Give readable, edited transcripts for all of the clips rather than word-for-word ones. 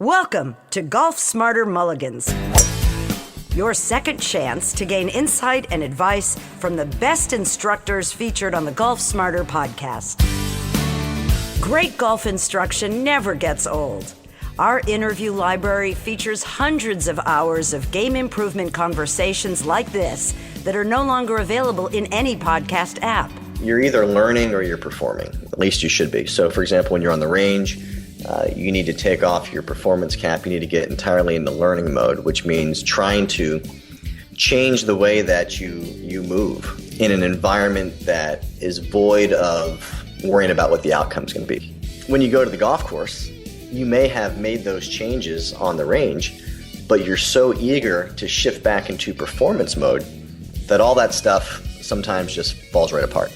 Welcome to Golf Smarter Mulligans, your second chance to gain insight and advice from the best instructors featured on the Golf Smarter podcast. Great golf instruction never gets old. Our interview library features hundreds of hours of game improvement conversations like this that are no longer available in any podcast app. You're either learning or you're performing. At least you should be. So, for example, when you're on the range, you need to take off your performance cap. You need to get entirely into learning mode, which means trying to change the way that you move in an environment that is void of worrying about what the outcome's going to be. When you go to the golf course, you may have made those changes on the range, but you're so eager to shift back into performance mode that all that stuff sometimes just falls right apart.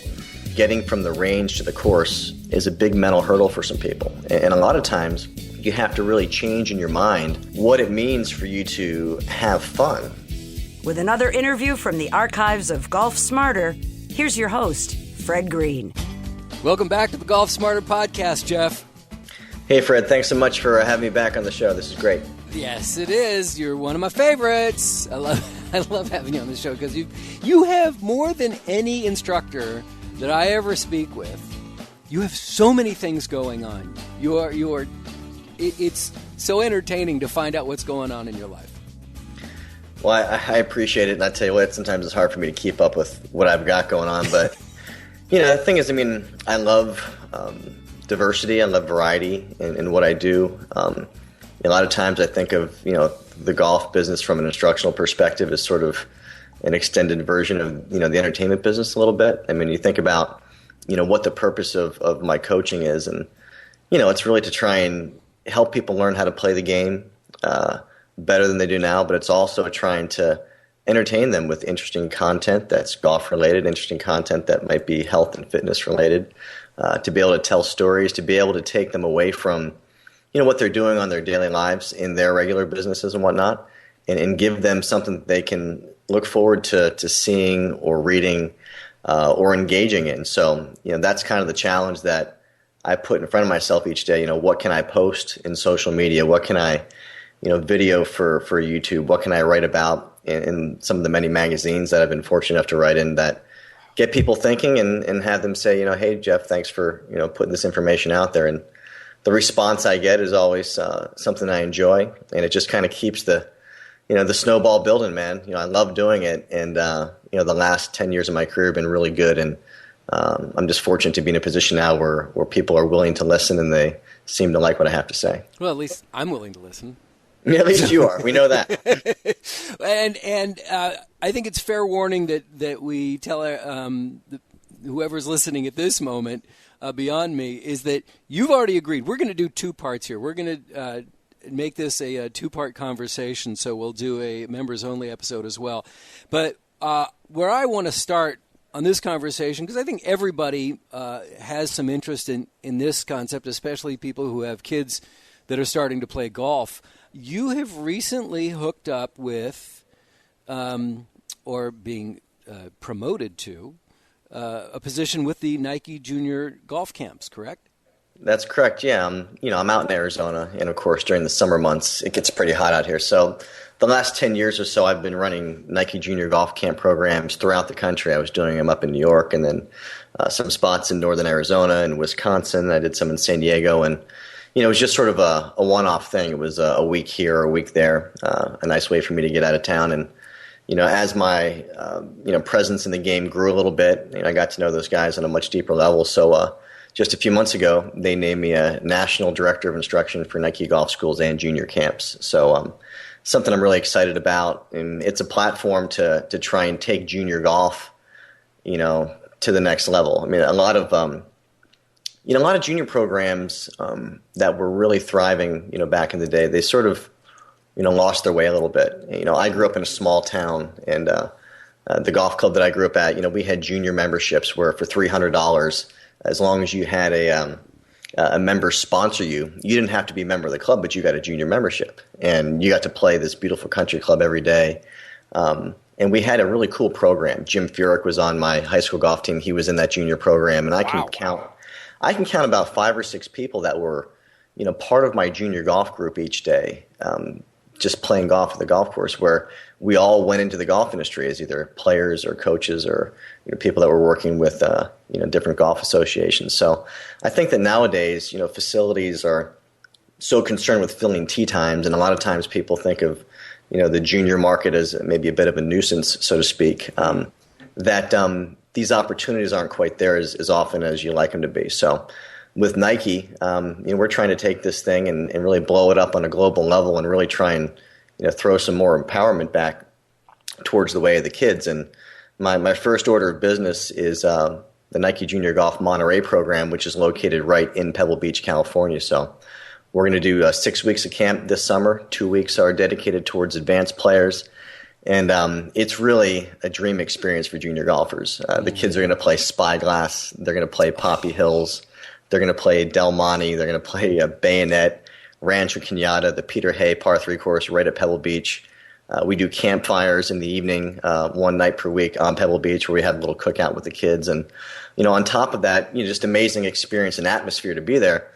Getting from the range to the course is a big mental hurdle for some people. And a lot of times you have to really change in your mind what it means for you to have fun. With another interview from the archives of Golf Smarter, here's your host, Fred Green. Welcome back to the Golf Smarter podcast, Jeff. Hey, Fred, thanks so much for having me back on the show. This is great. Yes, it is. You're one of my favorites. I love having you on the show because you have more than any instructor that I ever speak with. You have so many things going on. It's so entertaining to find out what's going on in your life. Well, I appreciate it, and I tell you what, sometimes it's hard for me to keep up with what I've got going on. But the thing is, I love diversity. I love variety in what I do. A lot of times, I think of the golf business from an instructional perspective as sort of an extended version of the entertainment business a little bit. You think about what the purpose of my coaching is, and it's really to try and help people learn how to play the game better than they do now, but it's also trying to entertain them with interesting content that's golf related, interesting content that might be health and fitness related, to be able to tell stories, to be able to take them away from what they're doing on their daily lives in their regular businesses and whatnot, and give them something that they can look forward to seeing or reading or engaging in. So, that's kind of the challenge that I put in front of myself each day. What can I post in social media? What can I, video for YouTube? What can I write about in some of the many magazines that I've been fortunate enough to write in that get people thinking and have them say, hey, Jeff, thanks for, putting this information out there. And the response I get is always something I enjoy, and it just kind of keeps the snowball building, man. I love doing it, and the last 10 years of my career have been really good, and I'm just fortunate to be in a position now where people are willing to listen, and they seem to like what I have to say. Well, at least I'm willing to listen. Yeah, at least you are. We know that. and I think it's fair warning that we tell whoever's listening at this moment beyond me is that you've already agreed. We're going to do two parts here. We're going to make this a two-part conversation, so we'll do a members-only episode as well. But where I want to start on this conversation, because I think everybody has some interest in this concept, especially people who have kids that are starting to play golf. You have recently hooked up with, or being promoted to, a position with the Nike Junior Golf Camps, correct? That's correct. Yeah, I'm out in Arizona, and of course during the summer months it gets pretty hot out here. So the last 10 years or so, I've been running Nike Junior Golf Camp programs throughout the country. I was doing them up in New York, and then some spots in northern Arizona and Wisconsin. I did some in San Diego, and it was just sort of a one-off thing. It was a week here, a week there, a nice way for me to get out of town. And as my presence in the game grew a little bit, I got to know those guys on a much deeper level. So just a few months ago, they named me a national director of instruction for Nike golf schools and junior camps. So something I'm really excited about, and it's a platform to try and take junior golf, to the next level. A lot of junior programs that were really thriving, back in the day, they sort of, lost their way a little bit. I grew up in a small town, and the golf club that I grew up at, we had junior memberships where for $300, as long as you had a member sponsor you, you didn't have to be a member of the club, but you got a junior membership, and you got to play this beautiful country club every day. And we had a really cool program. Jim Furyk was on my high school golf team. He was in that junior program, and I can count about 5 or 6 people that were, part of my junior golf group each day, just playing golf at the golf course, where we all went into the golf industry as either players or coaches or people that were working with different golf associations. So I think that nowadays, facilities are so concerned with filling tee times, and a lot of times people think of the junior market as maybe a bit of a nuisance, so to speak. That these opportunities aren't quite there as often as you like them to be. So with Nike, we're trying to take this thing and really blow it up on a global level and really try and throw some more empowerment back towards the way of the kids. And my first order of business is the Nike Junior Golf Monterey program, which is located right in Pebble Beach, California. So we're going to do 6 weeks of camp this summer. 2 weeks are dedicated towards advanced players. And it's really a dream experience for junior golfers. The kids are going to play Spyglass. They're going to play Poppy Hills. They're going to play Del Monte. They're going to play Bayonet, Rancho Cañada, the Peter Hay par 3 course right at Pebble Beach. We do campfires in the evening, one night per week on Pebble Beach, where we have a little cookout with the kids. And, on top of that, just amazing experience and atmosphere to be there.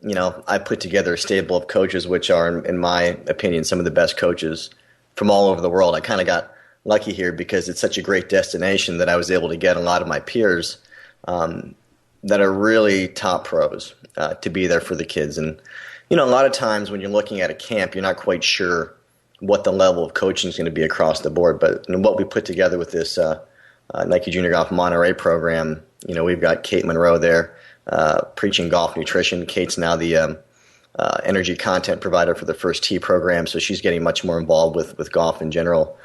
I put together a stable of coaches, which are, in my opinion, some of the best coaches from all over the world. I kind of got lucky here because it's such a great destination that I was able to get a lot of my peers that are really top pros to be there for the kids. And, a lot of times when you're looking at a camp, you're not quite sure what the level of coaching is going to be across the board. But what we put together with this Nike Junior Golf Monterey program, we've got Kate Monroe there preaching golf nutrition. Kate's now the energy content provider for the First Tee program, so she's getting much more involved with golf in general.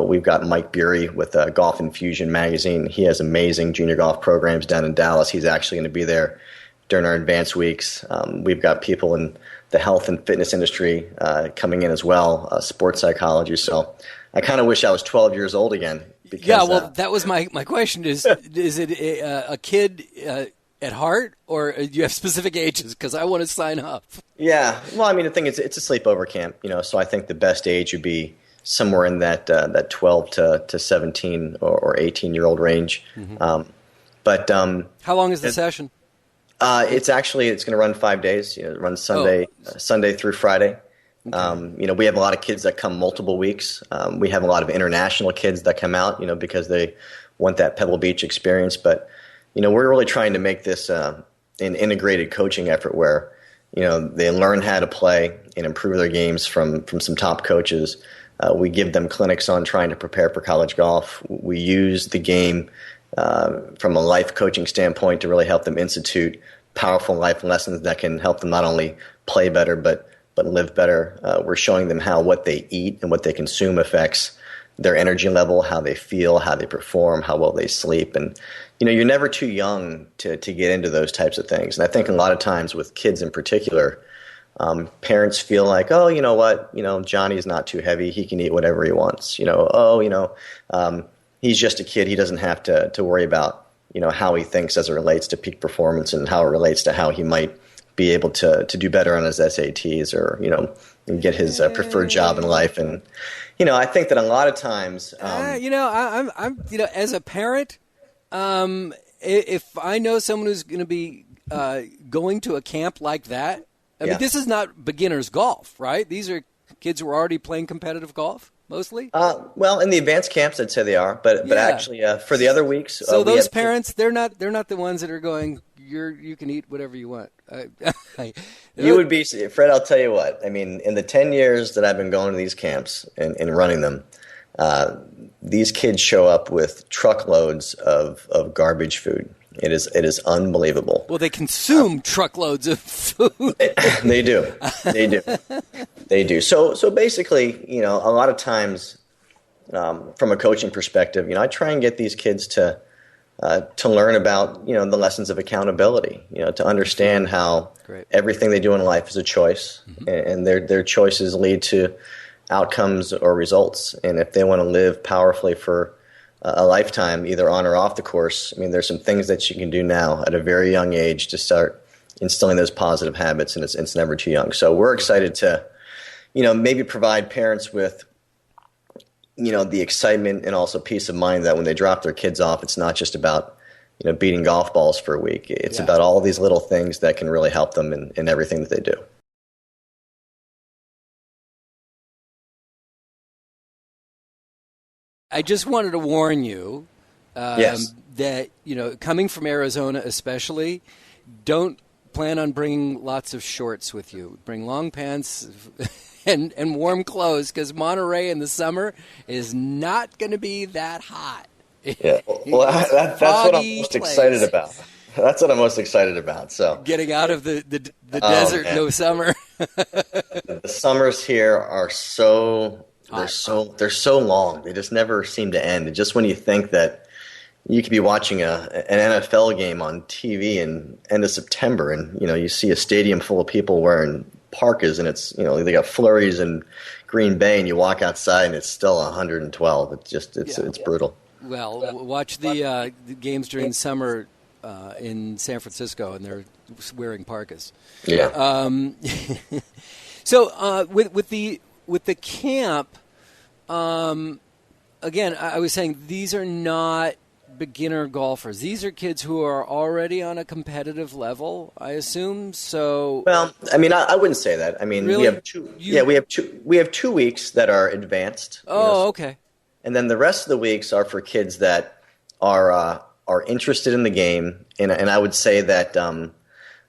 We've got Mike Beery with Golf Infusion magazine. He has amazing junior golf programs down in Dallas. He's actually going to be there during our advanced weeks. We've got people in the health and fitness industry coming in as well, sports psychology. So I kind of wish I was 12 years old again. Because, that was my question. Is it a kid at heart, or do you have specific ages? Because I want to sign up. Yeah. Well, the thing is, it's a sleepover camp, so I think the best age would be somewhere in that 12 to 17 or 18-year-old range. Mm-hmm. But how long is the session? It's going to run 5 days. It runs Sunday through Friday. Okay. We have a lot of kids that come multiple weeks. We have a lot of international kids that come out, because they want that Pebble Beach experience. But we're really trying to make this an integrated coaching effort where, they learn how to play and improve their games from some top coaches. We give them clinics on trying to prepare for college golf. We use the game from a life coaching standpoint to really help them institute powerful life lessons that can help them not only play better but live better. We're showing them how what they eat and what they consume affects their energy level, how they feel, how they perform, how well they sleep. And, you're never too young to get into those types of things. And I think a lot of times with kids in particular, parents feel like, oh, you know what, Johnny's not too heavy. He can eat whatever he wants. He's just a kid. He doesn't have to worry about, how he thinks as it relates to peak performance and how it relates to how he might be able to do better on his SATs or, and get his preferred job in life. And, I think that a lot of times, I'm as a parent, if I know someone who's going to be going to a camp like that, I mean, this is not beginner's golf, right? These are kids who are already playing competitive golf, mostly? Well, in the advanced camps, I'd say they are. But actually, for the other weeks... So those parents, they're not the ones that are going, you can eat whatever you want. You would be... Fred, I'll tell you what. In the 10 years that I've been going to these camps and running them, these kids show up with truckloads of garbage food. It is unbelievable. Well, they consume truckloads of food. They do. They do. So basically, a lot of times, from a coaching perspective, I try and get these kids to learn about, the lessons of accountability, to understand how everything they do in life is a choice, mm-hmm. and their choices lead to outcomes or results. And if they want to live powerfully for a lifetime, either on or off the course, there's some things that you can do now at a very young age to start instilling those positive habits, and it's never too young. So we're excited to, maybe provide parents with, the excitement and also peace of mind that when they drop their kids off, it's not just about, beating golf balls for a week. It's about all these little things that can really help them in everything that they do. I just wanted to warn you that, coming from Arizona especially, don't plan on bringing lots of shorts with you. Bring long pants and warm clothes, because Monterey in the summer is not going to be that hot. Yeah, well, that's what I'm most excited about. That's what I'm most excited about. So getting out of the desert, no summer. The summers here are they're so long. They just never seem to end. And just when you think that you could be watching an NFL game on TV in end of September, and you see a stadium full of people wearing parkas, and it's they got flurries in Green Bay, and you walk outside and it's still 112. It's brutal. Well, watch the games during summer in San Francisco, and they're wearing parkas. Yeah. So with the camp, again, I was saying these are not beginner golfers. These are kids who are already on a competitive level, I assume. So, well, I mean, I wouldn't say that. I mean, really? we have two. We have 2 weeks that are advanced. Oh, okay. And then the rest of the weeks are for kids that are interested in the game, and I would say that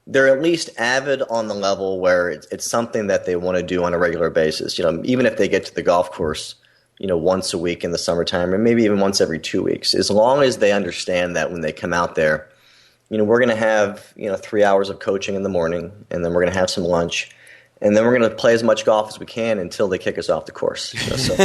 they're at least avid on the level where it's something that they want to do on a regular basis. Even if they get to the golf course, once a week in the summertime, or maybe even once every 2 weeks, as long as they understand that when they come out there, we're going to have 3 hours of coaching in the morning, and then we're going to have some lunch. And then we're going to play as much golf as we can until they kick us off the course. So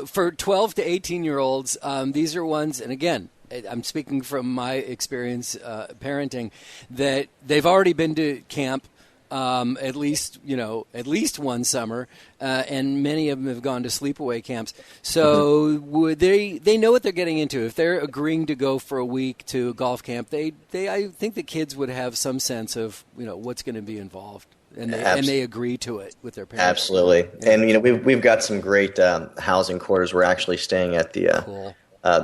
for 12 to 18-year-olds, these are ones, and again, I'm speaking from my experience parenting, that they've already been to camp at least one summer, and many of them have gone to sleepaway camps. So they know what they're getting into. If they're agreeing to go for a week to a golf camp, I think the kids would have some sense of what's going to be involved. And they agree to it with their parents. Absolutely. Yeah. And we've got some great housing quarters. We're actually staying at the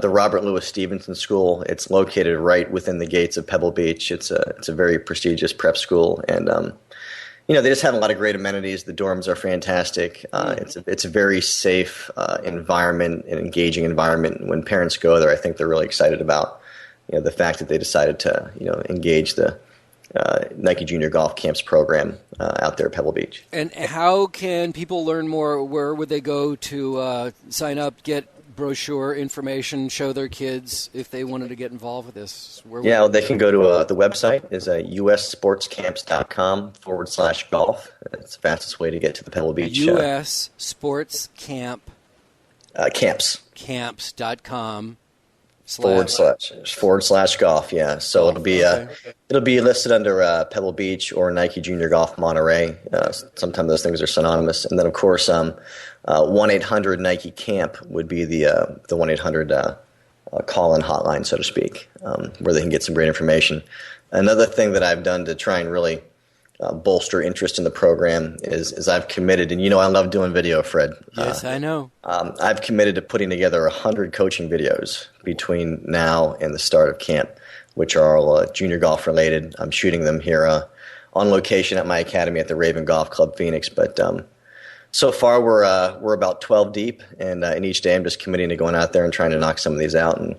Robert Louis Stevenson School. It's located right within the gates of Pebble Beach. It's a very prestigious prep school, and they just have a lot of great amenities. The dorms are fantastic. It's a very safe environment, an engaging environment. When parents go there, I think they're really excited about the fact that they decided to engage the Nike Junior Golf Camps program out there at Pebble Beach. And how can people learn more? Where would they go to sign up, get brochure information, show their kids if they wanted to get involved with this? They can go to the website is ussportscamps.com/golf. It's the fastest way to get to the Pebble Beach. US Sports Camp Camps.com. / golf, yeah. So it'll be listed under Pebble Beach or Nike Junior Golf Monterey. Sometimes those things are synonymous. And then of course 1-800 Nike Camp would be the 1-800 call-in hotline, so to speak, where they can get some great information. Another thing that I've done to try and really bolster interest in the program is I've committed, and I love doing video, Fred. Yes, I know. I've committed to putting together 100 coaching videos between now and the start of camp, which are all junior golf related. I'm shooting them here on location at my academy at the Raven Golf Club Phoenix. But so far we're about 12 deep, and each day I'm just committing to going out there and trying to knock some of these out. And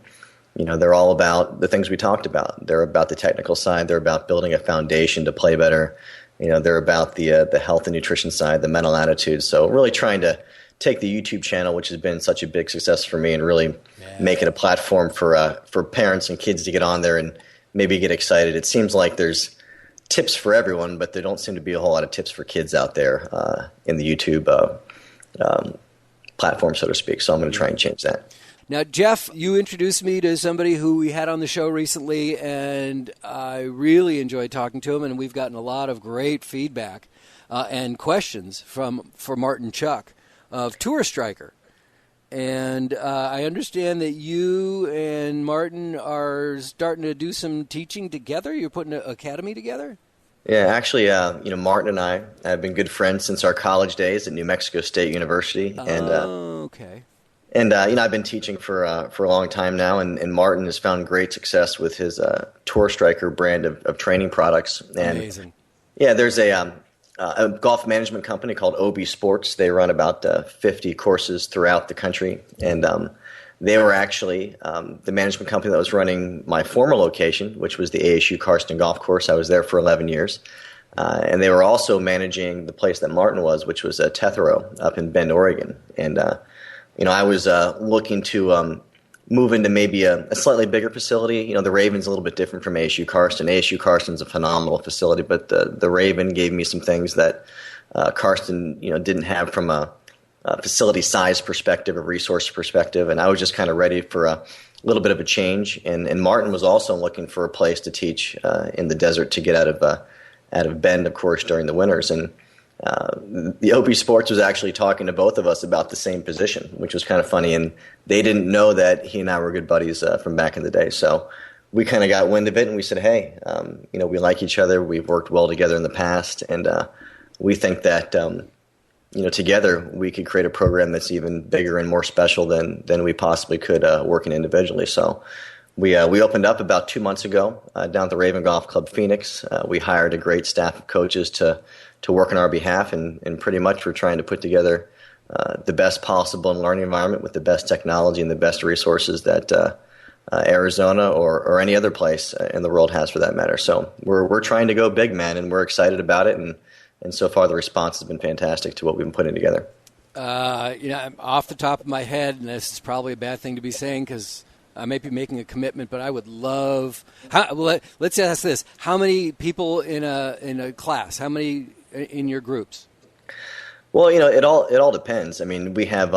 they're all about the things we talked about. They're about the technical side. They're about building a foundation to play better. They're about the health and nutrition side, the mental attitude. So really trying to take the YouTube channel, which has been such a big success for me, and really make it a platform for parents and kids to get on there and maybe get excited. It seems like there's tips for everyone, but there don't seem to be a whole lot of tips for kids out there in the YouTube platform, so to speak. So I'm going to try and change that. Now, Jeff, you introduced me to somebody who we had on the show recently, and I really enjoyed talking to him, and we've gotten a lot of great feedback and questions for Martin Chuck of Tour Striker. And I understand that you and Martin are starting to do some teaching together. You're putting an academy together? Yeah, actually, Martin and I have been good friends since our college days at New Mexico State University. And okay. And I've been teaching for a long time now, and Martin has found great success with his Tour Striker brand of training products. And Amazing. yeah, there's a golf management company called OB Sports. They run about 50 courses throughout the country, and they were actually the management company that was running my former location, which was the ASU Karsten Golf Course. I was there for 11 years. And they were also managing the place that Martin was, which was Tethero up in Bend, Oregon. And, I was looking to move into maybe a slightly bigger facility. The Raven's a little bit different from ASU Karsten. ASU Karsten's a phenomenal facility, but the Raven gave me some things that Karsten, didn't have from a facility size perspective, a resource perspective. And I was just kind of ready for a little bit of a change. And Martin was also looking for a place to teach in the desert to get out of Bend, of course, during the winters. And the OB Sports was actually talking to both of us about the same position, which was kind of funny. And they didn't know that he and I were good buddies from back in the day. So we kind of got wind of it, and we said, hey, we like each other. We've worked well together in the past, and we think that together we could create a program that's even bigger and more special than we possibly could working individually. So we opened up about 2 months ago down at the Raven Golf Club Phoenix. We hired a great staff of coaches to work on our behalf, and pretty much we're trying to put together the best possible learning environment with the best technology and the best resources that Arizona or any other place in the world has, for that matter. So we're trying to go big, man, and we're excited about it. And so far the response has been fantastic to what we've been putting together. Off the top of my head, and this is probably a bad thing to be saying because I may be making a commitment, but I would love. Let's ask this: how many people in a class? How many in your groups? Well, it all depends. I mean, we have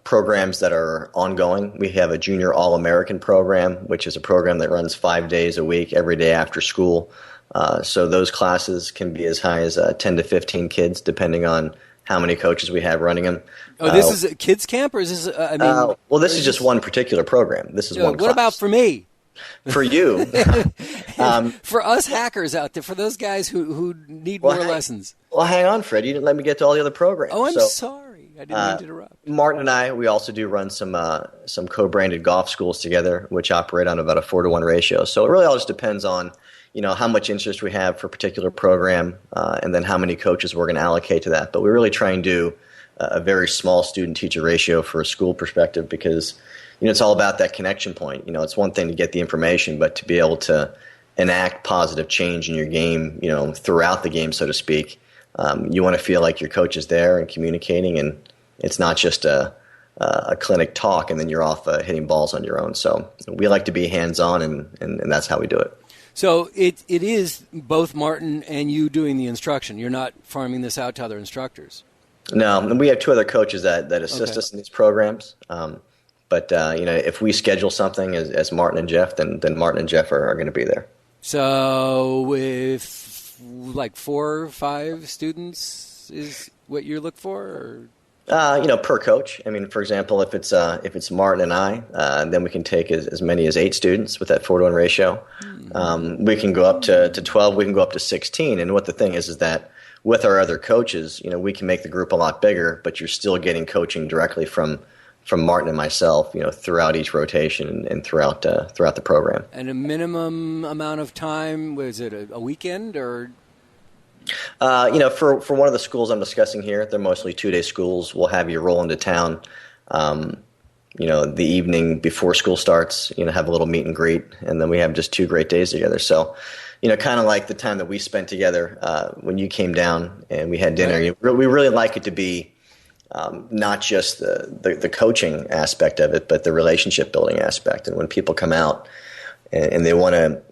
programs that are ongoing. We have a Junior All-American program, which is a program that runs 5 days a week, every day after school. So those classes can be as high as 10 to 15 kids, depending on how many coaches we have running them. Oh, this is a kids camp, or is this? Well, this is just one particular program. This is one class. What about for me? For you, for us hackers out there, for those guys who need more lessons. Well, hang on, Fred. You didn't let me get to all the other programs. Oh, I'm sorry. I didn't mean to interrupt. Martin and I, we also do run some co-branded golf schools together, which operate on about a 4-to-1 ratio. So it really all just depends on how much interest we have for a particular program, and then how many coaches we're going to allocate to that. But we really try and do a very small student-teacher ratio for a school perspective because it's all about that connection point. It's one thing to get the information, but to be able to enact positive change in your game, throughout the game, so to speak, you want to feel like your coach is there and communicating, and it's not just a clinic talk and then you're off hitting balls on your own. So we like to be hands-on, and that's how we do it. So it is both Martin and you doing the instruction. You're not farming this out to other instructors. No, and we have 2 other coaches that assist us in these programs. But if we schedule something as Martin and Jeff, then Martin and Jeff are going to be there. So if like 4 or 5 students is what you look for, or? Per coach. I mean, for example, if it's Martin and I, then we can take as many as 8 students with that 4-to-1 ratio. We can go up to 12. We can go up to 16. And what the thing is that with our other coaches, we can make the group a lot bigger, but you're still getting coaching directly from Martin and myself, throughout each rotation and throughout the program. And a minimum amount of time, was it a weekend or? For one of the schools I'm discussing here, they're mostly 2-day schools. We'll have you roll into town, the evening before school starts, have a little meet and greet, and then we have just 2 great days together. So, kind of like the time that we spent together when you came down and we had dinner. Right. We really like it to be not just the coaching aspect of it, but the relationship building aspect. And when people come out and they want to,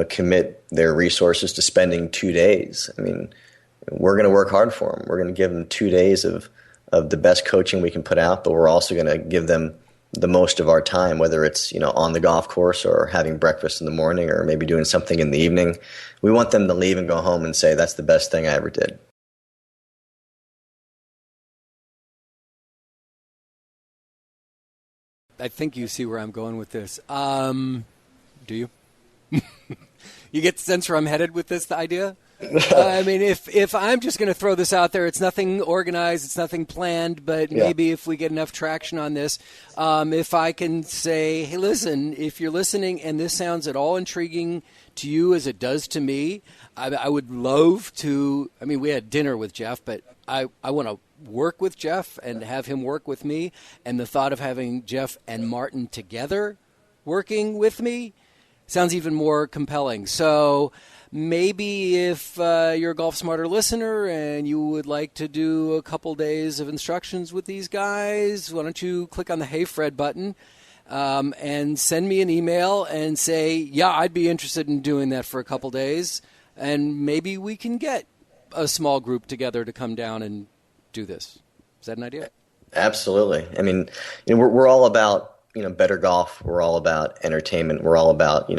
commit their resources to spending 2 days, I mean, we're going to work hard for them. We're going to give them 2 days of the best coaching we can put out, but we're also going to give them the most of our time, whether it's, on the golf course or having breakfast in the morning or maybe doing something in the evening. We want them to leave and go home and say, that's the best thing I ever did. I think you see where I'm going with this. Do you? You get the sense where I'm headed with this, the idea? I mean, if I'm just going to throw this out there, it's nothing organized, it's nothing planned, but maybe if we get enough traction on this, if I can say, hey, listen, if you're listening and this sounds at all intriguing to you as it does to me, I would love to. I mean, we had dinner with Jeff, but I want to work with Jeff and have him work with me. And the thought of having Jeff and Martin together working with me sounds even more compelling. So maybe if you're a Golf Smarter listener and you would like to do a couple days of instructions with these guys, why don't you click on the Hey Fred button and send me an email and say, yeah, I'd be interested in doing that for a couple days. And maybe we can get a small group together to come down and do this. Is that an idea? Absolutely. I mean, we're all about, better golf. We're all about entertainment. We're all about,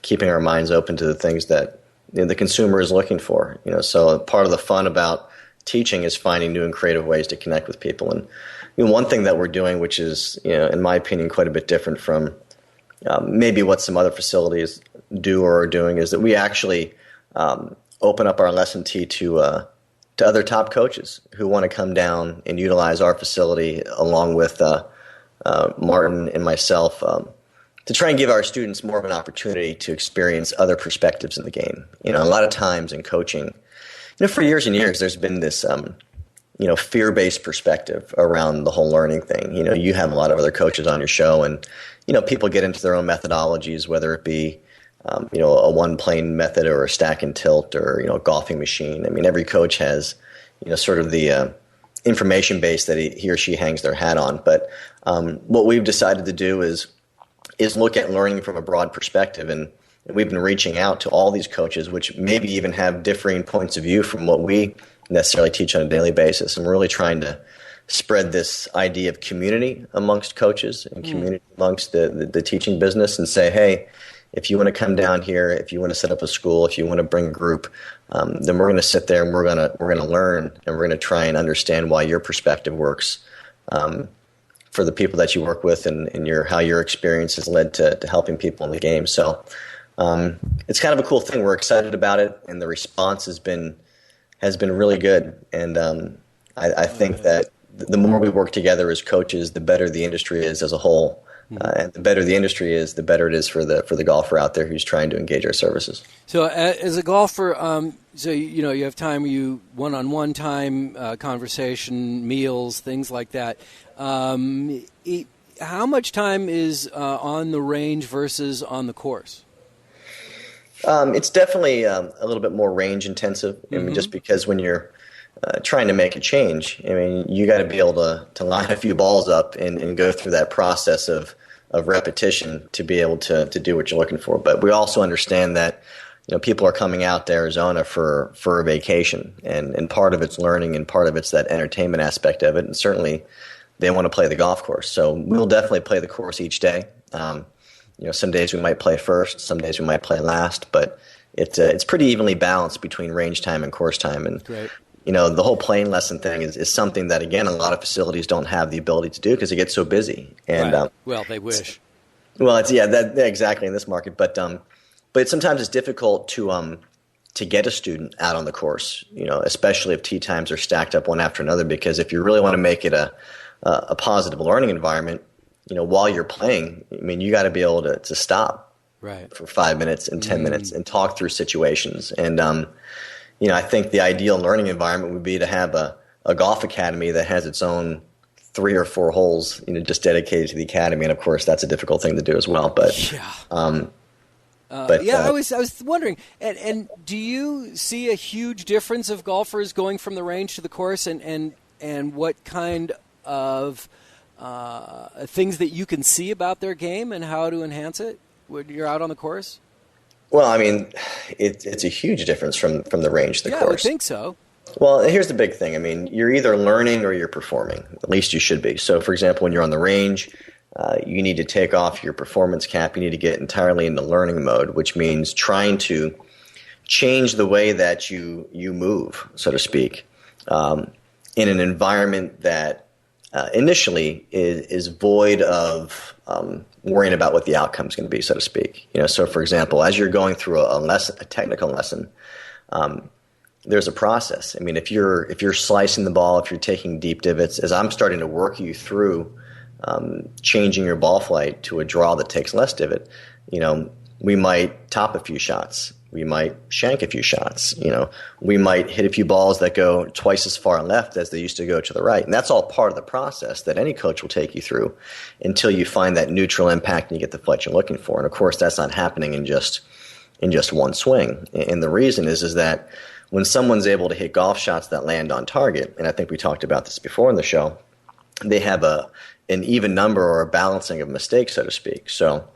keeping our minds open to the things that the consumer is looking for. So part of the fun about teaching is finding new and creative ways to connect with people. And one thing that we're doing, which is, in my opinion, quite a bit different from maybe what some other facilities do or are doing, is that we actually open up our lesson tee to other top coaches who want to come down and utilize our facility along with Martin and myself to try and give our students more of an opportunity to experience other perspectives in the game. A lot of times in coaching, for years and years, there's been this fear-based perspective around the whole learning thing. You have a lot of other coaches on your show, and people get into their own methodologies, whether it be a one-plane method or a stack and tilt or, a golfing machine. I mean, every coach has, sort of the information base that he or she hangs their hat on. But what we've decided to do is look at learning from a broad perspective. And we've been reaching out to all these coaches, which maybe even have differing points of view from what we necessarily teach on a daily basis. And we're really trying to spread this idea of community amongst coaches and community amongst the teaching business, and say, hey, if you want to come down here, if you want to set up a school, if you want to bring a group, then we're going to sit there and we're going to learn, and we're going to try and understand why your perspective works for the people that you work with, and how your experience has led to helping people in the game. So it's kind of a cool thing. We're excited about it, and the response has been really good. And I think that the more we work together as coaches, the better the industry is as a whole. And the better the industry is, the better it is for the golfer out there who's trying to engage our services. So as a golfer, so you have time, one-on-one time, conversation, meals, things like that. How much time is on the range versus on the course? It's definitely a little bit more range intensive. I mean, just because when you're trying to make a change, I mean, you got to be able to line a few balls up and go through that process of repetition to be able to do what you're looking for. But we also understand that people are coming out to Arizona for a vacation, and part of it's learning, and part of it's that entertainment aspect of it, and certainly they want to play the golf course. So we'll definitely play the course each day. Some days we might play first, some days we might play last, but it's pretty evenly balanced between range time and course time. And Great. The whole playing lesson thing is something that, again, a lot of facilities don't have the ability to do because it gets so busy. And right. Well, they wish. Well, it's exactly in this market, but sometimes it's difficult to get a student out on the course, especially if tee times are stacked up one after another. Because if you really want to make it a positive learning environment, while you're playing, I mean, you got to be able to stop right. for 5 minutes and 10 minutes and talk through situations. And I think the ideal learning environment would be to have a golf academy that has its own 3 or 4 holes, just dedicated to the academy. And of course, that's a difficult thing to do as well. But yeah. I was wondering, and do you see a huge difference of golfers going from the range to the course, and what kind of things that you can see about their game and how to enhance it when you're out on the course? Well, I mean, it's a huge difference from the range to the course. Yeah, I would think so. Well, here's the big thing. I mean, you're either learning or you're performing. At least you should be. So, for example, when you're on the range, you need to take off your performance cap. You need to get entirely into learning mode, which means trying to change the way that you move, so to speak, in an environment that initially is void of worrying about what the outcome is going to be, so to speak. So for example, as you're going through a technical lesson, there's a process. I mean, if you're slicing the ball, if you're taking deep divots, as I'm starting to work you through changing your ball flight to a draw that takes less divot, we might top a few shots. We might shank a few shots. We might hit a few balls that go twice as far left as they used to go to the right. And that's all part of the process that any coach will take you through until you find that neutral impact and you get the flight you're looking for. And of course, that's not happening in just one swing. And the reason is that when someone's able to hit golf shots that land on target, and I think we talked about this before in the show, they have an even number or a balancing of mistakes, so to speak. So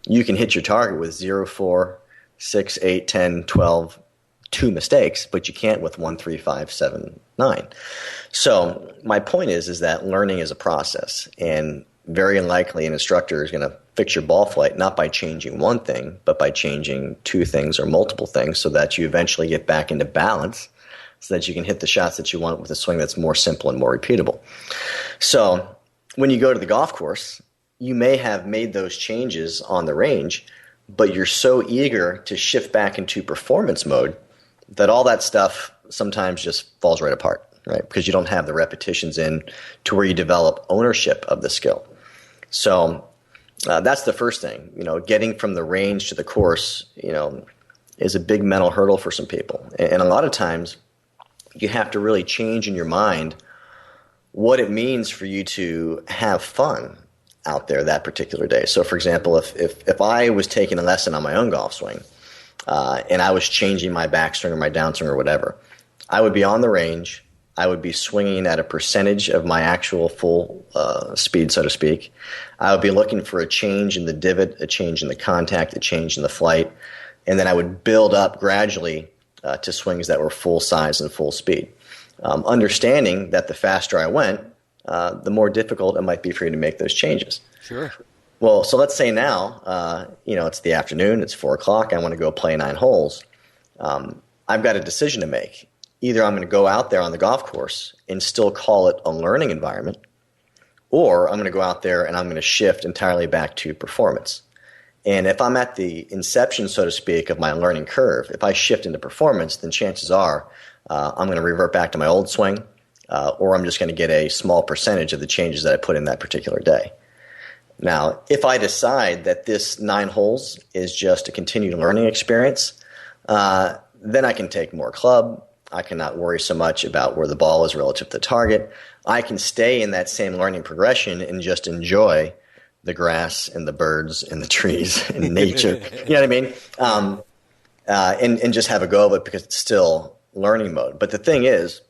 you can hit your target with 0, 4, 6, 8, 10, 12, 2 mistakes, but you can't with 1, 3, 5, 7, 9. So my point is that learning is a process, and very likely an instructor is going to fix your ball flight not by changing one thing, but by changing 2 things or multiple things so that you eventually get back into balance so that you can hit the shots that you want with a swing that's more simple and more repeatable. So when you go to the golf course, you may have made those changes on the range, but you're so eager to shift back into performance mode that all that stuff sometimes just falls right apart, right? Because you don't have the repetitions in to where you develop ownership of the skill. So that's the first thing. Getting from the range to the course, is a big mental hurdle for some people. And a lot of times you have to really change in your mind what it means for you to have fun out there that particular day. So, for example, if I was taking a lesson on my own golf swing and I was changing my backswing or my downswing or whatever, I would be on the range. I would be swinging at a percentage of my actual full speed, so to speak. I would be looking for a change in the divot, a change in the contact, a change in the flight, and then I would build up gradually to swings that were full size and full speed. Understanding that the faster I went, the more difficult it might be for you to make those changes. Sure. Well, so let's say now, it's the afternoon, it's 4 o'clock, I want to go play 9 holes. I've got a decision to make. Either I'm going to go out there on the golf course and still call it a learning environment, or I'm going to go out there and I'm going to shift entirely back to performance. And if I'm at the inception, so to speak, of my learning curve, if I shift into performance, then chances are I'm going to revert back to my old swing, or I'm just going to get a small percentage of the changes that I put in that particular day. Now, if I decide that this 9 holes is just a continued learning experience, then I can take more club. I cannot worry so much about where the ball is relative to the target. I can stay in that same learning progression and just enjoy the grass and the birds and the trees and nature. You know what I mean? And just have a go of it because it's still learning mode. But the thing is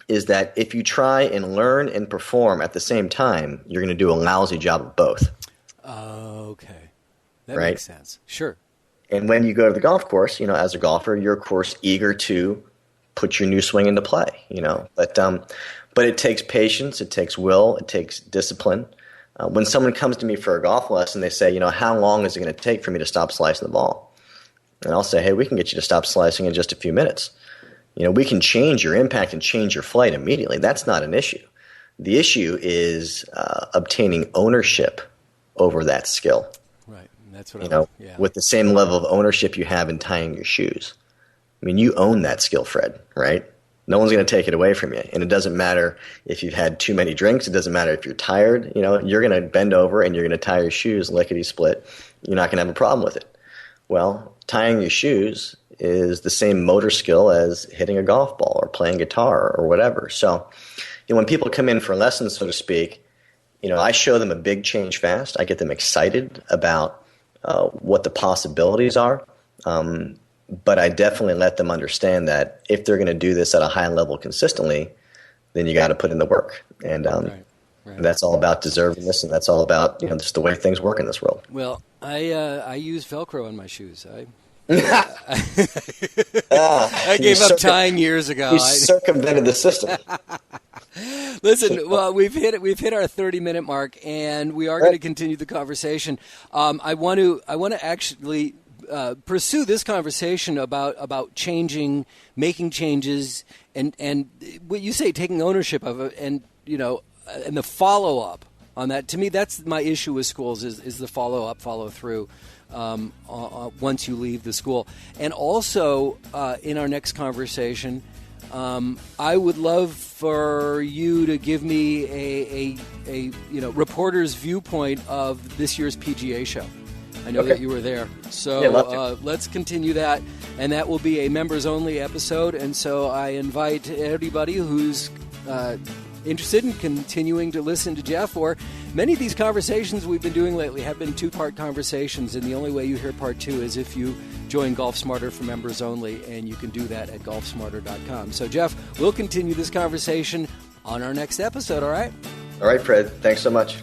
that if you try and learn and perform at the same time, you're going to do a lousy job of both. Okay. That right? makes sense. Sure. And when you go to the golf course, as a golfer, you're, of course, eager to put your new swing into play, But it takes patience, it takes will, it takes discipline. When someone comes to me for a golf lesson, they say, how long is it going to take for me to stop slicing the ball? And I'll say, hey, we can get you to stop slicing in just a few minutes. We can change your impact and change your flight immediately. That's not an issue. The issue is obtaining ownership over that skill. Right. That's what with the same level of ownership you have in tying your shoes. I mean, you own that skill, Fred, right? No one's going to take it away from you. And it doesn't matter if you've had too many drinks. It doesn't matter if you're tired. You're going to bend over and you're going to tie your shoes lickety-split. You're not going to have a problem with it. Well, tying your shoes is the same motor skill as hitting a golf ball or playing guitar or whatever. So, when people come in for lessons, so to speak, I show them a big change fast. I get them excited about what the possibilities are. But I definitely let them understand that if they're going to do this at a high level consistently, then you got to put in the work. And right. That's all about deservingness, and that's all about just the way things work in this world. Well, I use Velcro in my shoes. I gave up tying years ago. You circumvented the system. Listen, well, we've hit our 30-minute mark, and we are going to continue the conversation. I want to actually pursue this conversation about changing, making changes, and what you say, taking ownership of it, and and the follow up on that. To me, that's my issue with schools is the follow up, follow through. Once you leave the school. And also, in our next conversation, I would love for you to give me a reporter's viewpoint of this year's PGA show. I know that you were there. So let's continue that. And that will be a members-only episode. And so I invite everybody who's interested in continuing to listen to Jeff, or many of these conversations we've been doing lately have been two-part conversations, and the only way you hear part two is if you join Golf Smarter for members only, and you can do that at golfsmarter.com. So, Jeff, we'll continue this conversation on our next episode, all right? All right, Fred. Thanks so much.